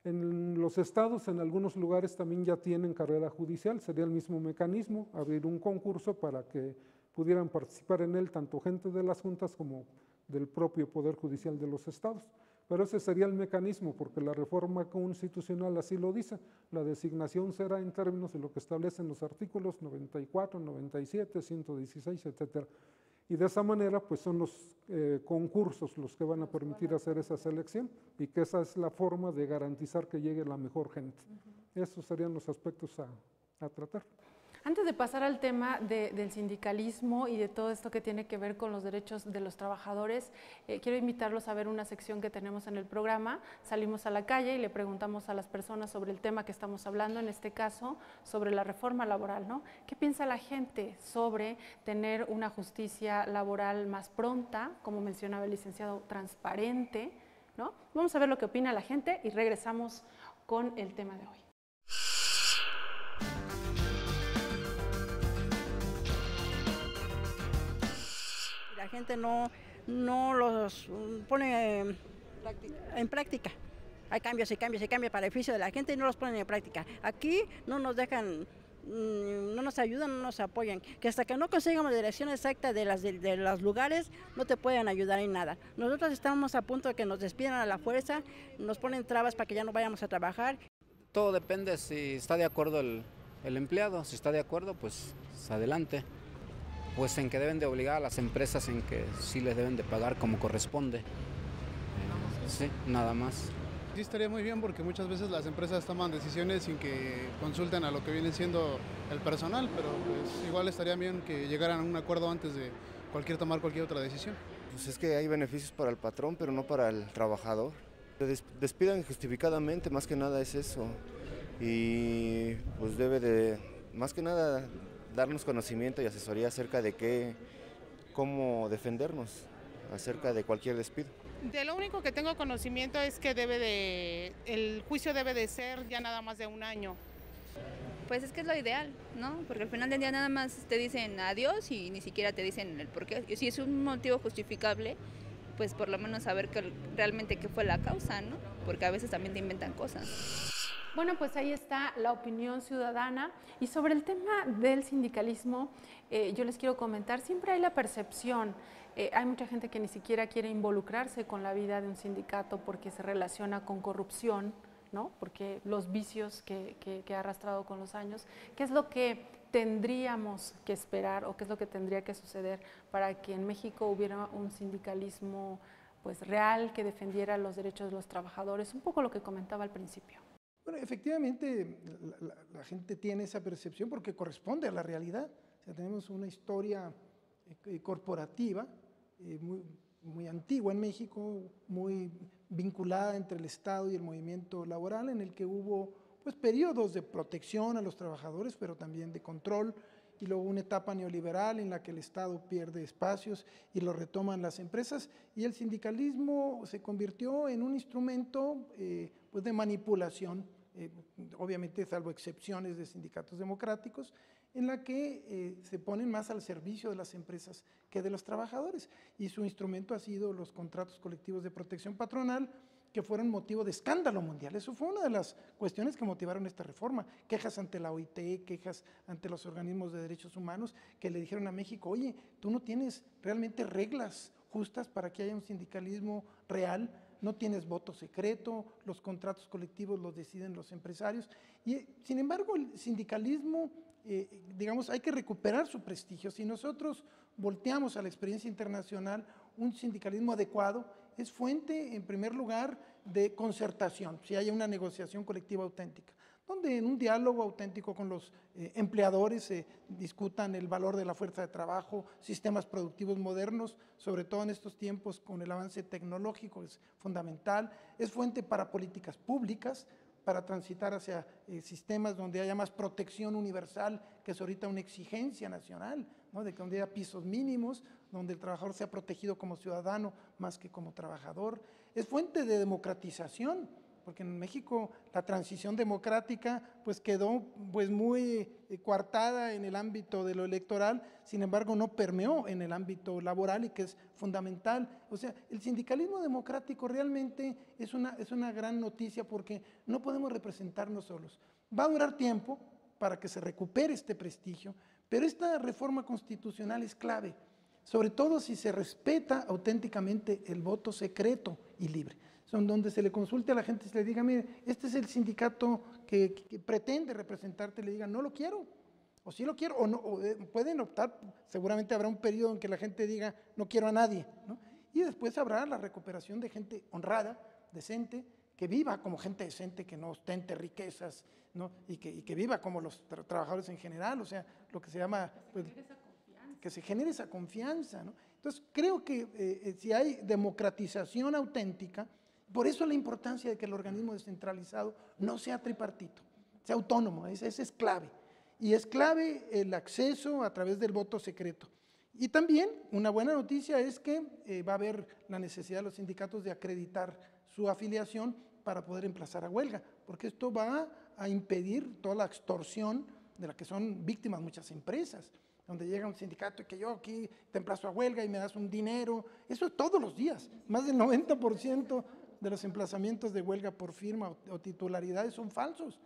En los estados, en algunos lugares también ya tienen carrera judicial, sería el mismo mecanismo, abrir un concurso para que pudieran participar en él tanto gente de las juntas como del propio Poder Judicial de los estados. Pero ese sería el mecanismo, porque la reforma constitucional así lo dice. La designación será en términos de lo que establecen los artículos 94, 97, 116, etc. Y de esa manera, pues son los concursos los que van a permitir hacer esa selección y que esa es la forma de garantizar que llegue la mejor gente. Esos serían los aspectos a tratar. Antes de pasar al tema del sindicalismo y de todo esto que tiene que ver con los derechos de los trabajadores, quiero invitarlos a ver una sección que tenemos en el programa. Salimos a la calle y le preguntamos a las personas sobre el tema que estamos hablando, en este caso, sobre la reforma laboral, ¿no? ¿Qué piensa la gente sobre tener una justicia laboral más pronta, como mencionaba el licenciado, transparente, ¿no? Vamos a ver lo que opina la gente y regresamos con el tema de hoy. La gente no los pone en práctica. Hay cambios y cambios y cambios para el beneficio de la gente y no los ponen en práctica. Aquí no nos dejan, no nos ayudan, no nos apoyan. Que hasta que no consigamos la dirección exacta de los lugares, no te pueden ayudar en nada. Nosotros estamos a punto de que nos despidan a la fuerza, nos ponen trabas para que ya no vayamos a trabajar. Todo depende si está de acuerdo el empleado. Si está de acuerdo, pues adelante. Pues en que deben de obligar a las empresas en que sí les deben de pagar como corresponde. Sí, nada más. Sí, estaría muy bien porque muchas veces las empresas toman decisiones sin que consulten a lo que viene siendo el personal, pero pues igual estaría bien que llegaran a un acuerdo antes de tomar cualquier otra decisión. Pues es que hay beneficios para el patrón, pero no para el trabajador. Despidan justificadamente, más que nada es eso. Y pues debe de, más que nada, darnos conocimiento y asesoría acerca de cómo defendernos acerca de cualquier despido. De lo único que tengo conocimiento es que el juicio debe de ser ya nada más de un año. Pues es que es lo ideal, ¿no? Porque al final del día nada más te dicen adiós y ni siquiera te dicen el porqué. Y si es un motivo justificable, pues por lo menos saber realmente qué fue la causa, ¿no? Porque a veces también te inventan cosas. Bueno, pues ahí está la opinión ciudadana. Y sobre el tema del sindicalismo, yo les quiero comentar, siempre hay la percepción, hay mucha gente que ni siquiera quiere involucrarse con la vida de un sindicato porque se relaciona con corrupción, ¿no? Porque los vicios que ha arrastrado con los años. ¿Qué es lo que tendríamos que esperar o qué es lo que tendría que suceder para que en México hubiera un sindicalismo pues real que defendiera los derechos de los trabajadores? Un poco lo que comentaba al principio. Bueno, efectivamente la gente tiene esa percepción porque corresponde a la realidad. O sea, tenemos una historia corporativa muy antigua en México, muy vinculada entre el Estado y el movimiento laboral, en el que hubo pues periodos de protección a los trabajadores, pero también de control y luego una etapa neoliberal en la que el Estado pierde espacios y lo retoman las empresas, y el sindicalismo se convirtió en un instrumento pues de manipulación, obviamente salvo excepciones de sindicatos democráticos, en la que se ponen más al servicio de las empresas que de los trabajadores, y su instrumento ha sido los contratos colectivos de protección patronal, que fueron motivo de escándalo mundial. Eso fue una de las cuestiones que motivaron esta reforma. Quejas ante la OIT, quejas ante los organismos de derechos humanos que le dijeron a México, oye, tú no tienes realmente reglas justas para que haya un sindicalismo real, no tienes voto secreto, los contratos colectivos los deciden los empresarios. Y sin embargo, el sindicalismo, digamos, hay que recuperar su prestigio. Si nosotros volteamos a la experiencia internacional, un sindicalismo adecuado es fuente, en primer lugar, de concertación, si hay una negociación colectiva auténtica, donde en un diálogo auténtico con los empleadores se discutan el valor de la fuerza de trabajo, sistemas productivos modernos, sobre todo en estos tiempos con el avance tecnológico, es fundamental, es fuente para políticas públicas, para transitar hacia sistemas donde haya más protección universal, que es ahorita una exigencia nacional, ¿no? De que donde haya pisos mínimos, donde el trabajador sea protegido como ciudadano más que como trabajador. Es fuente de democratización, porque en México la transición democrática pues quedó pues muy coartada en el ámbito de lo electoral, sin embargo no permeó en el ámbito laboral, y que es fundamental. O sea, el sindicalismo democrático realmente es una gran noticia, porque no podemos representarnos solos. Va a durar tiempo para que se recupere este prestigio, pero esta reforma constitucional es clave, sobre todo si se respeta auténticamente el voto secreto y libre. Son donde se le consulte a la gente y se le diga, mire, este es el sindicato que pretende representarte, le digan, no lo quiero, o sí lo quiero, o no, o pueden optar, seguramente habrá un periodo en que la gente diga, no quiero a nadie, ¿no? Y después habrá la recuperación de gente honrada, decente, que viva como gente decente, que no ostente riquezas, ¿no? y que viva como los trabajadores en general, o sea, lo que se llama, pues, que se genere esa confianza, ¿no? Entonces, creo que si hay democratización auténtica, por eso la importancia de que el organismo descentralizado no sea tripartito, sea autónomo, ese es clave. Y es clave el acceso a través del voto secreto. Y también una buena noticia es que va a haber la necesidad de los sindicatos de acreditar su afiliación para poder emplazar a huelga, porque esto va a impedir toda la extorsión de la que son víctimas muchas empresas, donde llega un sindicato y que yo aquí te emplazo a huelga y me das un dinero. Eso es todos los días. Más del 90% de los emplazamientos de huelga por firma o titularidades son falsos.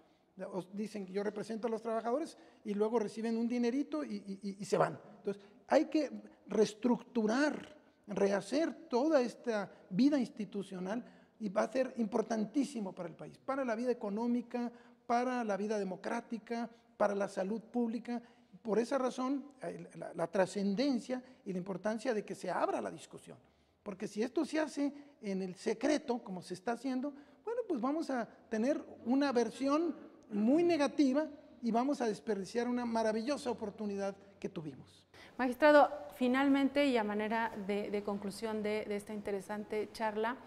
Dicen que yo represento a los trabajadores y luego reciben un dinerito y se van. Entonces, hay que reestructurar, rehacer toda esta vida institucional, y va a ser importantísimo para el país, para la vida económica, para la vida democrática, para la salud pública. Por esa razón, la trascendencia y la importancia de que se abra la discusión. Porque si esto se hace en el secreto, como se está haciendo, bueno, pues vamos a tener una versión muy negativa y vamos a desperdiciar una maravillosa oportunidad que tuvimos. Magistrado, finalmente y a manera de conclusión de esta interesante charla,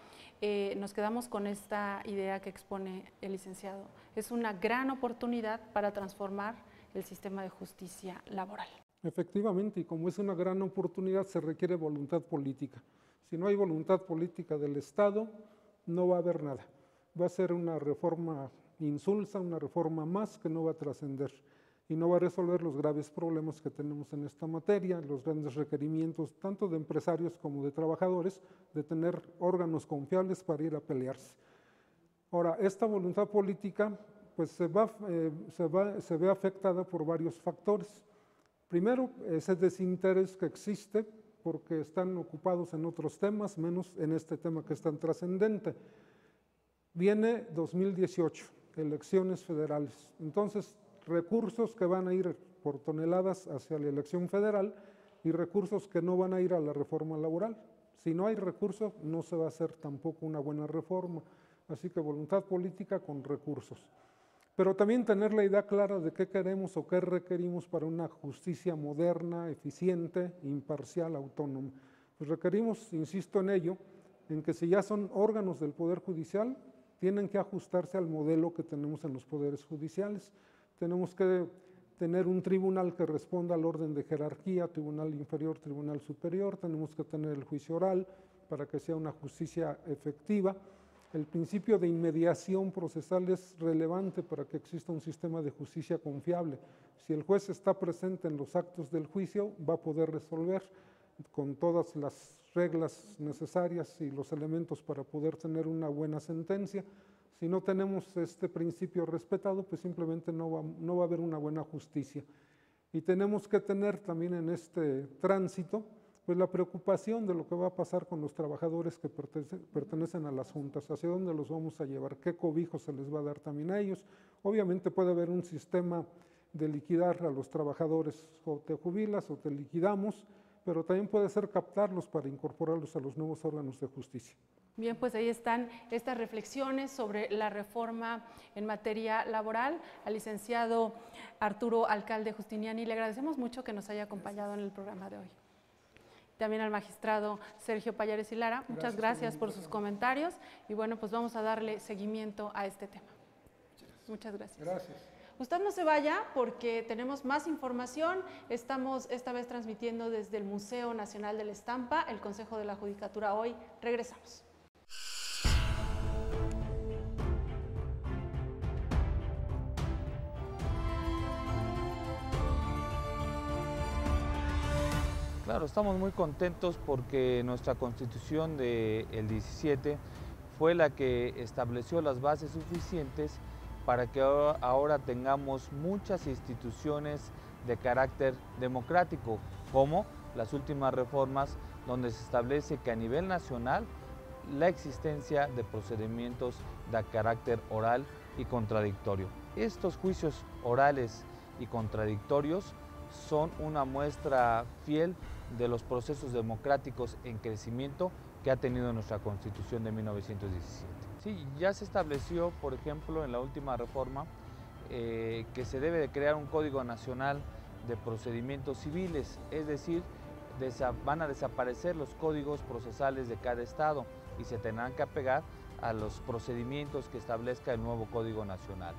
nos quedamos con esta idea que expone el licenciado. Es una gran oportunidad para transformar el sistema de justicia laboral. Efectivamente, y como es una gran oportunidad, se requiere voluntad política. Si no hay voluntad política del Estado, no va a haber nada. Va a ser una reforma insulsa, una reforma más que no va a trascender y no va a resolver los graves problemas que tenemos en esta materia, los grandes requerimientos tanto de empresarios como de trabajadores de tener órganos confiables para ir a pelearse. Ahora, esta voluntad política pues se ve afectada por varios factores. Primero, ese desinterés que existe porque están ocupados en otros temas, menos en este tema que es tan trascendente. Viene 2018, elecciones federales. Entonces, recursos que van a ir por toneladas hacia la elección federal y recursos que no van a ir a la reforma laboral. Si no hay recursos, no se va a hacer tampoco una buena reforma. Así que voluntad política con recursos. Pero también tener la idea clara de qué queremos o qué requerimos para una justicia moderna, eficiente, imparcial, autónoma. Pues requerimos, insisto en ello, en que si ya son órganos del Poder Judicial, tienen que ajustarse al modelo que tenemos en los poderes judiciales. Tenemos que tener un tribunal que responda al orden de jerarquía, tribunal inferior, tribunal superior, tenemos que tener el juicio oral para que sea una justicia efectiva. El principio de inmediación procesal es relevante para que exista un sistema de justicia confiable. Si el juez está presente en los actos del juicio, va a poder resolver con todas las reglas necesarias y los elementos para poder tener una buena sentencia. Si no tenemos este principio respetado, pues simplemente no va a haber una buena justicia. Y tenemos que tener también en este tránsito, pues la preocupación de lo que va a pasar con los trabajadores que pertenecen a las juntas, hacia dónde los vamos a llevar, qué cobijo se les va a dar también a ellos. Obviamente puede haber un sistema de liquidar a los trabajadores, o te jubilas o te liquidamos, pero también puede ser captarlos para incorporarlos a los nuevos órganos de justicia. Bien, pues ahí están estas reflexiones sobre la reforma en materia laboral. Al licenciado Arturo Alcalde Justiniani, le agradecemos mucho que nos haya acompañado en el programa de hoy. También al magistrado Sergio Pallares y Lara, muchas gracias por sus comentarios y bueno, pues vamos a darle seguimiento a este tema. Muchas gracias. Gracias. Usted no se vaya porque tenemos más información. Estamos esta vez transmitiendo desde el Museo Nacional de la Estampa, el Consejo de la Judicatura hoy. Regresamos. Claro, estamos muy contentos porque nuestra Constitución del 17 fue la que estableció las bases suficientes para que ahora tengamos muchas instituciones de carácter democrático, como las últimas reformas donde se establece que a nivel nacional la existencia de procedimientos de carácter oral y contradictorio. Estos juicios orales y contradictorios son una muestra fiel de los procesos democráticos en crecimiento que ha tenido nuestra Constitución de 1917. Sí, ya se estableció, por ejemplo, en la última reforma, que se debe de crear un Código Nacional de Procedimientos Civiles, es decir, van a desaparecer los códigos procesales de cada estado y se tendrán que apegar a los procedimientos que establezca el nuevo Código Nacional.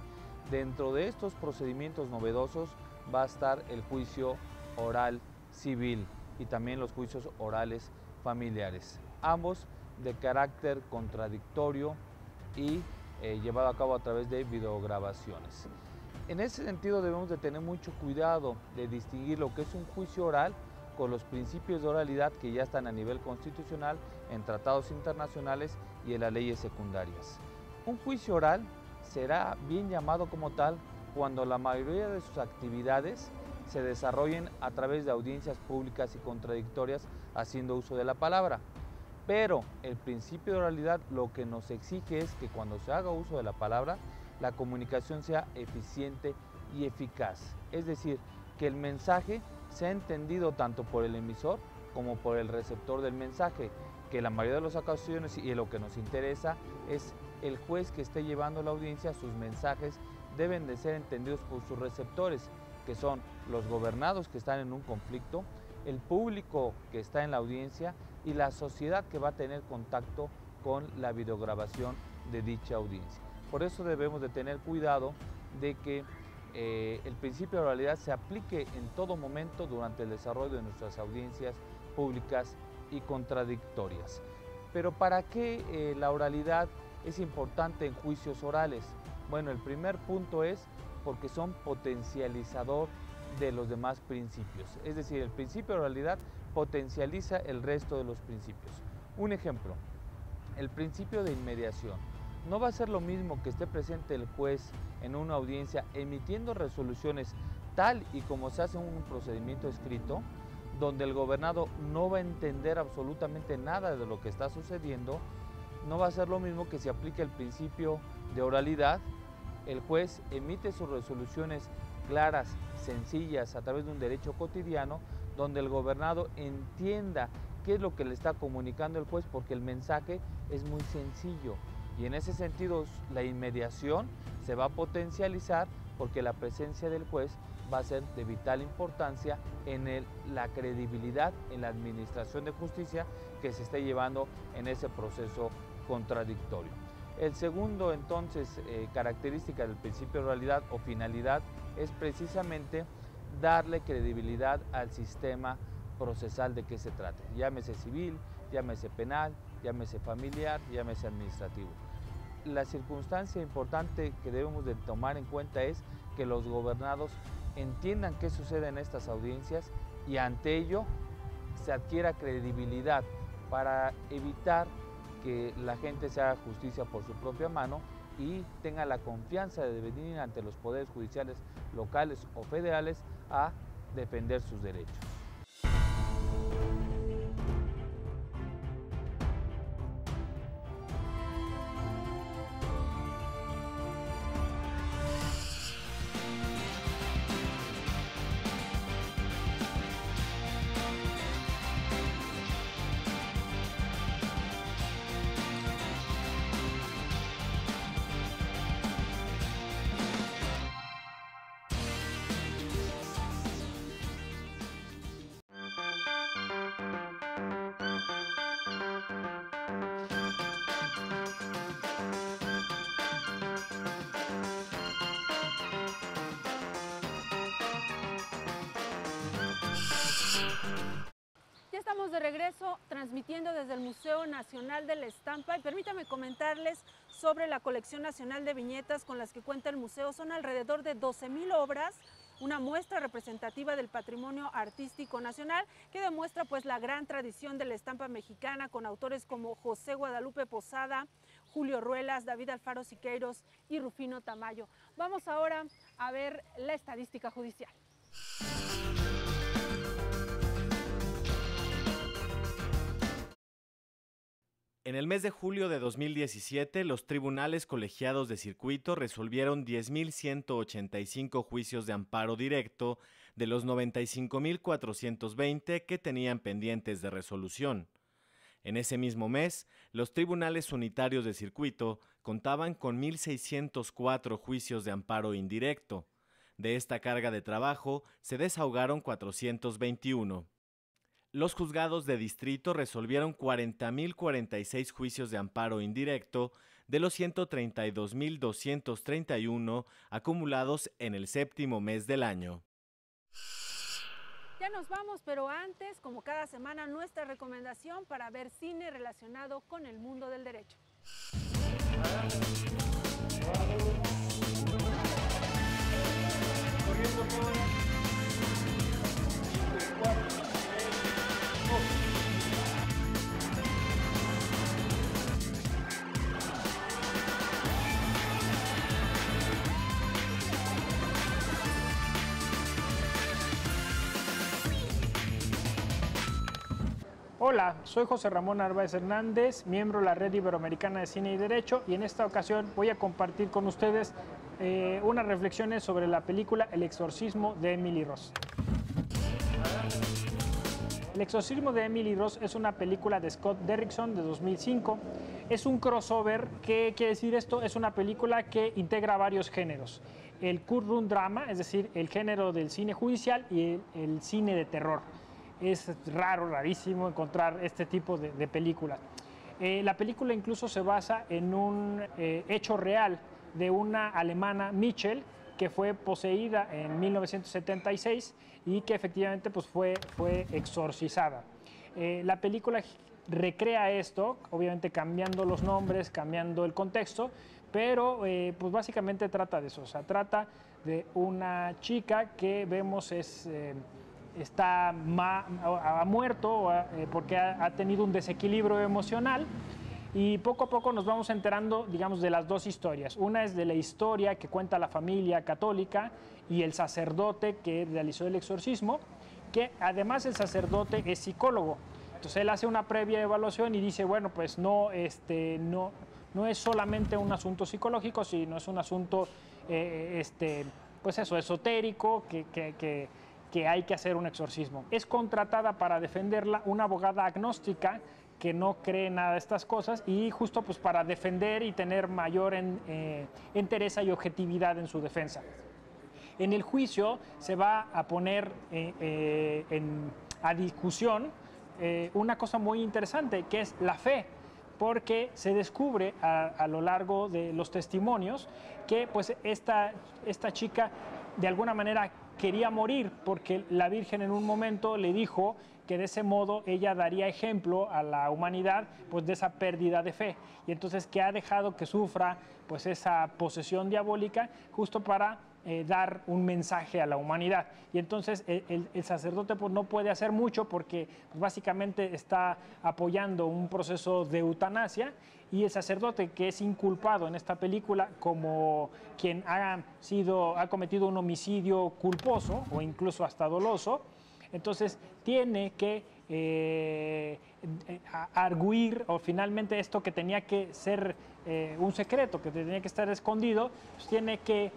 Dentro de estos procedimientos novedosos va a estar el juicio oral civil y también los juicios orales familiares, ambos de carácter contradictorio y llevado a cabo a través de videograbaciones. En ese sentido debemos de tener mucho cuidado de distinguir lo que es un juicio oral con los principios de oralidad que ya están a nivel constitucional en tratados internacionales y en las leyes secundarias. Un juicio oral será bien llamado como tal cuando la mayoría de sus actividades se desarrollen a través de audiencias públicas y contradictorias haciendo uso de la palabra. Pero el principio de oralidad lo que nos exige es que cuando se haga uso de la palabra, la comunicación sea eficiente y eficaz. Es decir, que el mensaje sea entendido tanto por el emisor como por el receptor del mensaje, que la mayoría de las ocasiones y lo que nos interesa es el juez que esté llevando la audiencia, sus mensajes deben de ser entendidos por sus receptores, que son los gobernados que están en un conflicto, el público que está en la audiencia y la sociedad que va a tener contacto con la videograbación de dicha audiencia. Por eso debemos de tener cuidado de que el principio de oralidad se aplique en todo momento durante el desarrollo de nuestras audiencias públicas y contradictorias. Pero ¿para qué la oralidad es importante en juicios orales? Bueno, el primer punto es porque son potencializador de los demás principios. Es decir, el principio de oralidad potencializa el resto de los principios. Un ejemplo, el principio de inmediación. No va a ser lo mismo que esté presente el juez en una audiencia emitiendo resoluciones tal y como se hace en un procedimiento escrito, donde el gobernado no va a entender absolutamente nada de lo que está sucediendo. No va a ser lo mismo que se aplique el principio de oralidad. El juez emite sus resoluciones claras, sencillas, a través de un derecho cotidiano, donde el gobernado entienda qué es lo que le está comunicando el juez, porque el mensaje es muy sencillo. Y en ese sentido, la inmediación se va a potencializar porque la presencia del juez va a ser de vital importancia en la credibilidad en la administración de justicia que se esté llevando en ese proceso contradictorio. El segundo, entonces, característica del principio de oralidad o finalidad es precisamente darle credibilidad al sistema procesal de qué se trate, llámese civil, llámese penal, llámese familiar, llámese administrativo. La circunstancia importante que debemos de tomar en cuenta es que los gobernados entiendan qué sucede en estas audiencias y ante ello se adquiera credibilidad para evitar que la gente se haga justicia por su propia mano y tenga la confianza de venir ante los poderes judiciales locales o federales a defender sus derechos. Ya estamos de regreso transmitiendo desde el Museo Nacional de la Estampa y permítame comentarles sobre la colección nacional de viñetas con las que cuenta el museo. Son alrededor de 12,000 obras, una muestra representativa del patrimonio artístico nacional que demuestra pues la gran tradición de la estampa mexicana con autores como José Guadalupe Posada, Julio Ruelas, David Alfaro Siqueiros y Rufino Tamayo. Vamos ahora a ver la estadística judicial. En el mes de julio de 2017, los tribunales colegiados de circuito resolvieron 10,185 juicios de amparo directo de los 95,420 que tenían pendientes de resolución. En ese mismo mes, los tribunales unitarios de circuito contaban con 1,604 juicios de amparo indirecto. De esta carga de trabajo se desahogaron 421. Los juzgados de distrito resolvieron 40,046 juicios de amparo indirecto de los 132,231 acumulados en el séptimo mes del año. Ya nos vamos, pero antes, como cada semana, nuestra recomendación para ver cine relacionado con el mundo del derecho. Hola, soy José Ramón Narváez Hernández, miembro de la Red Iberoamericana de Cine y Derecho, y en esta ocasión voy a compartir con ustedes unas reflexiones sobre la película El exorcismo de Emily Rose. El exorcismo de Emily Rose es una película de Scott Derrickson de 2005. Es un crossover. ¿Qué quiere decir esto? Es una película que integra varios géneros. El courtroom drama, es decir, el género del cine judicial, y el cine de terror. Es raro, rarísimo encontrar este tipo de películas. La película incluso se basa en un hecho real de una alemana, Michel, que fue poseída en 1976 y que efectivamente pues, fue exorcizada. La película recrea esto, obviamente cambiando los nombres, cambiando el contexto, pero pues básicamente trata de eso. O sea, trata de una chica que vemos ha muerto porque ha tenido un desequilibrio emocional, y poco a poco nos vamos enterando, digamos, de las dos historias. Una es de la historia que cuenta la familia católica y el sacerdote que realizó el exorcismo, que además el sacerdote es psicólogo. Entonces él hace una previa evaluación y dice, bueno, pues no es solamente un asunto psicológico, sino es un asunto pues eso, esotérico, que hay que hacer un exorcismo. Es contratada para defenderla una abogada agnóstica que no cree nada de estas cosas, y justo pues para defender y tener mayor entereza y objetividad en su defensa. En el juicio se va a poner a discusión una cosa muy interesante, que es la fe, porque se descubre a lo largo de los testimonios que pues esta chica de alguna manera quería morir porque la Virgen en un momento le dijo que de ese modo ella daría ejemplo a la humanidad pues de esa pérdida de fe, y entonces que ha dejado que sufra pues esa posesión diabólica justo para dar un mensaje a la humanidad. Y entonces el sacerdote pues no puede hacer mucho porque pues, básicamente está apoyando un proceso de eutanasia, y el sacerdote, que es inculpado en esta película como quien ha cometido un homicidio culposo o incluso hasta doloso, entonces tiene que arguir, o finalmente esto que tenía que ser un secreto, que tenía que estar escondido, pues tiene que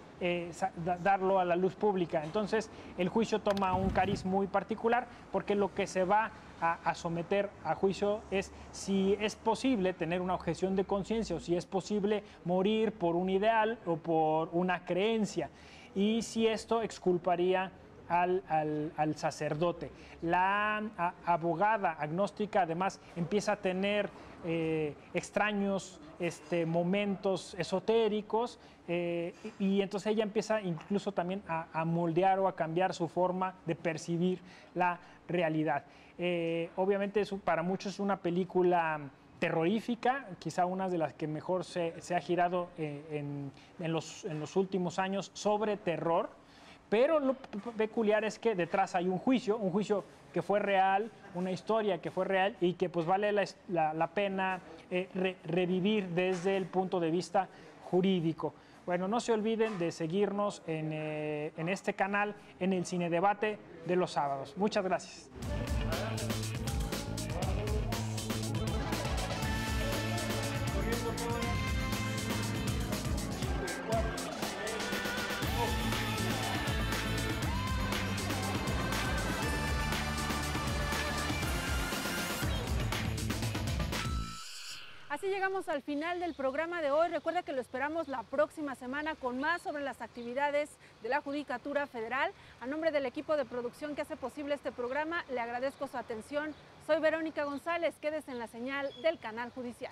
darlo a la luz pública. Entonces el juicio toma un cariz muy particular, porque lo que se va a someter a juicio es si es posible tener una objeción de conciencia, o si es posible morir por un ideal o por una creencia, y si esto exculparía al sacerdote. La abogada agnóstica además empieza a tener extraños momentos esotéricos, y entonces ella empieza incluso también a moldear o a cambiar su forma de percibir la realidad. Obviamente para muchos es una película terrorífica, quizá una de las que mejor se ha girado en los últimos años sobre terror. Pero lo peculiar es que detrás hay un juicio que fue real, una historia que fue real, y que pues vale la pena revivir desde el punto de vista jurídico. Bueno, no se olviden de seguirnos en este canal, en el Cine Debate de los sábados. Muchas gracias. Así llegamos al final del programa de hoy. Recuerda que lo esperamos la próxima semana con más sobre las actividades de la Judicatura Federal. A nombre del equipo de producción que hace posible este programa, le agradezco su atención. Soy Verónica González. Quédese en la señal del Canal Judicial.